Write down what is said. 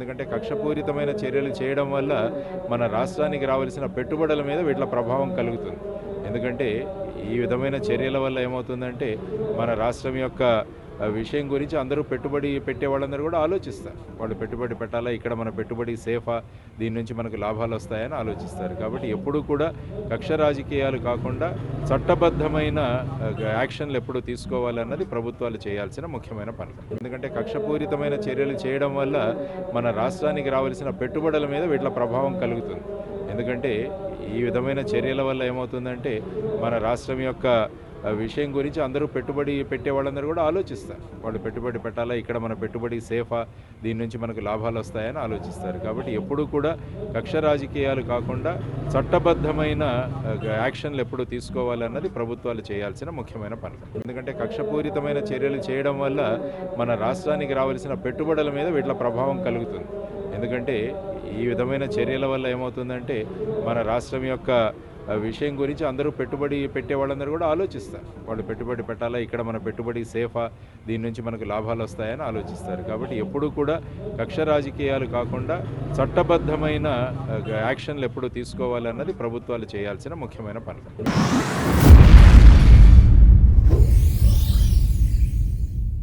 ఎందుకంటే కక్షపూరితమైన చర్యలు చేయడం వల్ల మన రాష్ట్రానికి రావాల్సిన పెట్టుబడుల మీద వీటిల ప్రభావం కలుగుతుంది. ఎందుకంటే ఈ విధమైన చర్యల వల్ల ఏమవుతుందంటే మన రాష్ట్రం యొక్క విషయం గురించి అందరూ పెట్టుబడి పెట్టే వాళ్ళందరూ కూడా ఆలోచిస్తారు. వాళ్ళు పెట్టుబడి పెట్టాలా, ఇక్కడ మన పెట్టుబడి సేఫా, దీని నుంచి మనకు లాభాలు వస్తాయని ఆలోచిస్తారు. కాబట్టి ఎప్పుడూ కూడా కక్ష రాజకీయాలు కాకుండా చట్టబద్ధమైన యాక్షన్లు ఎప్పుడు తీసుకోవాలన్నది ప్రభుత్వాలు చేయాల్సిన ముఖ్యమైన పని. ఎందుకంటే కక్షపూరితమైన చర్యలు చేయడం వల్ల మన రాష్ట్రానికి రావాల్సిన పెట్టుబడుల మీద వీటిల ప్రభావం కలుగుతుంది. ఎందుకంటే ఈ విధమైన చర్యల వల్ల ఏమవుతుందంటే మన రాష్ట్రం యొక్క విషయం గురించి అందరూ పెట్టుబడి పెట్టే వాళ్ళందరూ కూడా ఆలోచిస్తారు. వాళ్ళు పెట్టుబడి పెట్టాలా, ఇక్కడ మన పెట్టుబడి సేఫా, దీని నుంచి మనకు లాభాలు వస్తాయని ఆలోచిస్తారు. కాబట్టి ఎప్పుడూ కూడా కక్ష రాజకీయాలు కాకుండా చట్టబద్ధమైన యాక్షన్లు ఎప్పుడు తీసుకోవాలన్నది ప్రభుత్వాలు చేయాల్సిన ముఖ్యమైన పని. ఎందుకంటే కక్షపూరితమైన చర్యలు చేయడం వల్ల మన రాష్ట్రానికి రావాల్సిన పెట్టుబడుల మీద వీటిల ప్రభావం కలుగుతుంది. ఎందుకంటే ఈ విధమైన చర్యల వల్ల ఏమవుతుందంటే మన రాష్ట్రం యొక్క విషయం గురించి అందరూ పెట్టుబడి పెట్టే వాళ్ళందరూ కూడా ఆలోచిస్తారు. వాళ్ళు పెట్టుబడి పెట్టాలా, ఇక్కడ మన పెట్టుబడి సేఫా, దీని నుంచి మనకు లాభాలు వస్తాయని ఆలోచిస్తారు. కాబట్టి ఎప్పుడూ కూడా కక్ష రాజకీయాలు కాకుండా చట్టబద్ధమైన యాక్షన్లు ఎప్పుడు తీసుకోవాలన్నది ప్రభుత్వాలు చేయాల్సిన ముఖ్యమైన పని.